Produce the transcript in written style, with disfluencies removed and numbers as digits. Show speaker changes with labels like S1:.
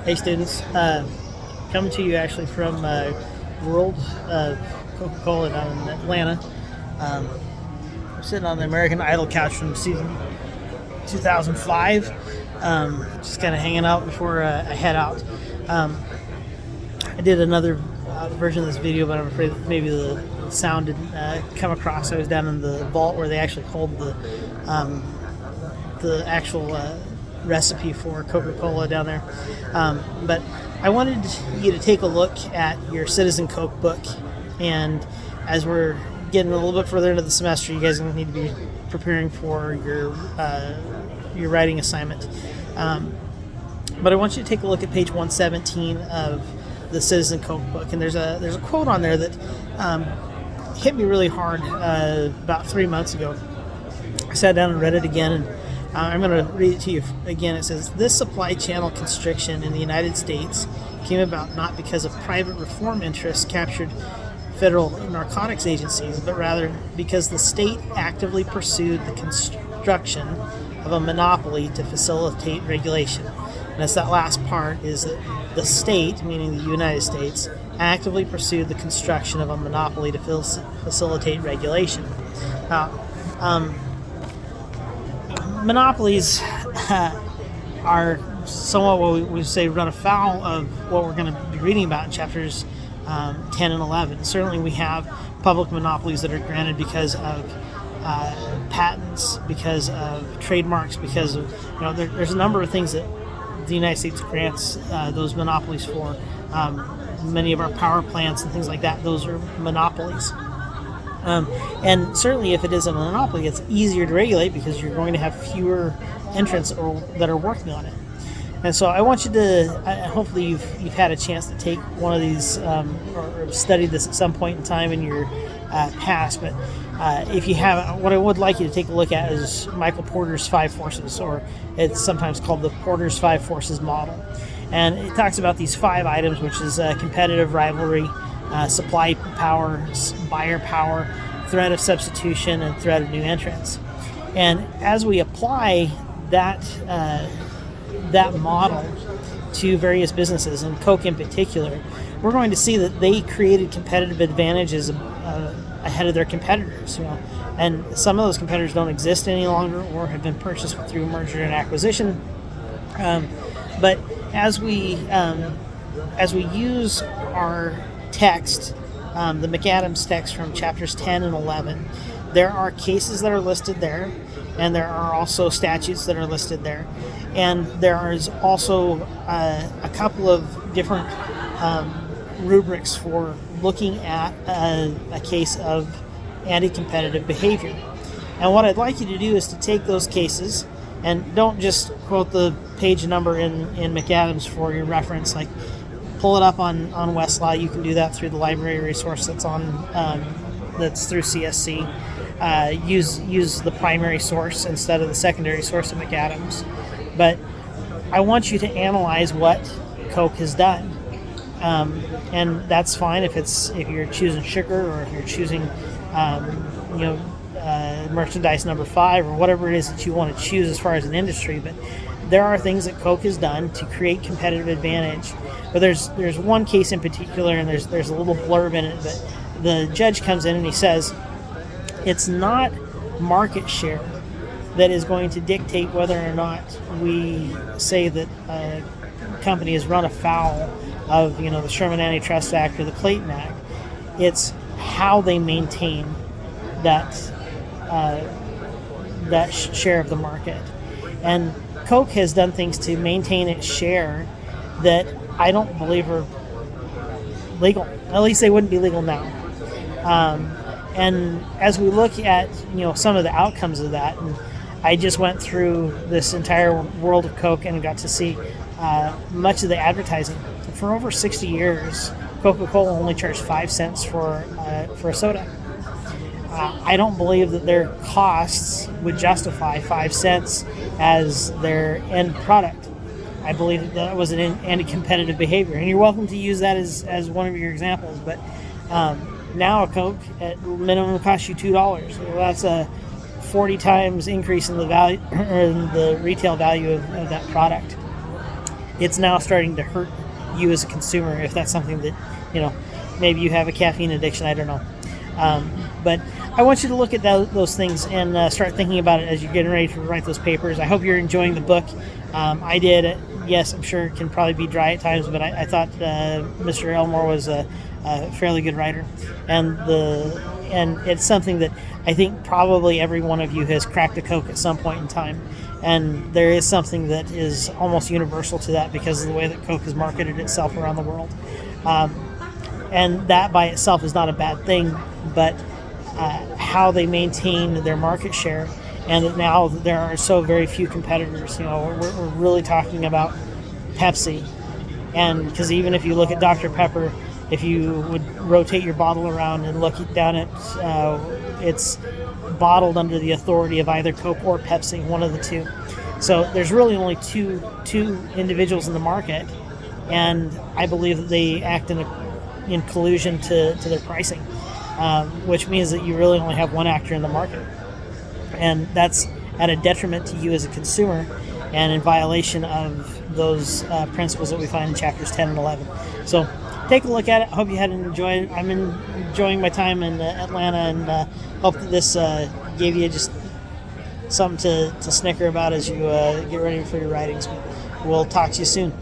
S1: Hey students, coming to you actually from World Coca-Cola down in Atlanta. I'm sitting on the American Idol couch from season 2005, just kind of hanging out before I head out. I did another version of this video, but I'm afraid that maybe the sound didn't come across. I was down in the vault where they actually hold the actual recipe for Coca-Cola down there. But I wanted you to take a look at your Citizen Coke book, and as we're getting a little bit further into the semester, you guys are going to need to be preparing for your writing assignment. But I want you to take a look at page 117 of the Citizen Coke book, and there's a quote on there that hit me really hard about 3 months ago. I sat down and read it again, and I'm going to read it to you again. It says, "This supply channel constriction in the United States came about not because of private reform interests captured federal narcotics agencies, but rather because the state actively pursued the construction of a monopoly to facilitate regulation." And it's that last part, is that the state, meaning the United States, actively pursued the construction of a monopoly to facilitate regulation. Monopolies are somewhat what we would say run afoul of what we're going to be reading about in chapters 10 and 11. Certainly we have public monopolies that are granted because of patents, because of trademarks, because of, there's a number of things that the United States grants those monopolies for. Many of our power plants and things like that, those are monopolies. And certainly if it is a monopoly, it's easier to regulate because you're going to have fewer entrants that are working on it. And so I want you to, hopefully you've had a chance to take one of these or studied this at some point in time in your past, but if you haven't, what I would like you to take a look at is Michael Porter's 5 Forces, or it's sometimes called the Porter's 5 Forces model. And it talks about these 5 items, which is competitive rivalry, supply power, buyer power, threat of substitution, and threat of new entrants. And as we apply that model to various businesses, and Coke in particular, we're going to see that they created competitive advantages ahead of their competitors. And some of those competitors don't exist any longer or have been purchased through merger and acquisition. But as we use our text, the McAdams text from chapters 10 and 11, there are cases that are listed there, and there are also statutes that are listed there, and there is also a couple of different rubrics for looking at a case of anti-competitive behavior. And what I'd like you to do is to take those cases, and don't just quote the page number in McAdams for your reference. Like, pull it up on Westlaw. You can do that through the library resource that's that's through CSC. Use the primary source instead of the secondary source of McAdams. But I want you to analyze what Coke has done, and that's fine if you're choosing sugar, or if you're choosing merchandise number 5, or whatever it is that you want to choose as far as an industry. But there are things that Coke has done to create competitive advantage. But there's one case in particular, and there's a little blurb in it, that the judge comes in and he says it's not market share that is going to dictate whether or not we say that a company has run afoul of the Sherman Antitrust Act or the Clayton Act. It's how they maintain that share of the market. And Coke has done things to maintain its share that I don't believe are legal. At least they wouldn't be legal now. And as we look at some of the outcomes of that, and I just went through this entire world of Coke and got to see much of the advertising. For over 60 years, Coca-Cola only charged 5 cents for a soda. I don't believe that their costs would justify 5 cents as their end product. I believe that was an anti-competitive behavior, and you're welcome to use that as one of your examples. But now a Coke at minimum costs you $2. Well, that's a 40 times increase in the value, or in the retail value of that product. it's now starting to hurt you as a consumer, if that's something that, maybe you have a caffeine addiction, I don't know. But I want you to look at those things and start thinking about it as you're getting ready to write those papers. I hope you're enjoying the book. I did. Yes, I'm sure it can probably be dry at times, but I thought Mr. Elmore was a fairly good writer, and it's something that I think probably every one of you has cracked a Coke at some point in time. And there is something that is almost universal to that because of the way that Coke has marketed itself around the world. And that by itself is not a bad thing, but how they maintain their market share, and that now there are so very few competitors. We're really talking about Pepsi, and because even if you look at Dr. Pepper, if you would rotate your bottle around and look down at it's bottled under the authority of either Coke or Pepsi, one of the two. So there's really only two individuals in the market, and I believe that they act in collusion to their pricing, which means that you really only have one actor in the market, and that's at a detriment to you as a consumer and in violation of those principles that we find in chapters 10 and 11. So take a look at it. I hope you had enjoyed it. I'm enjoying my time in Atlanta, and hope that this gave you just something to snicker about as you get ready for your writings. But we'll talk to you soon.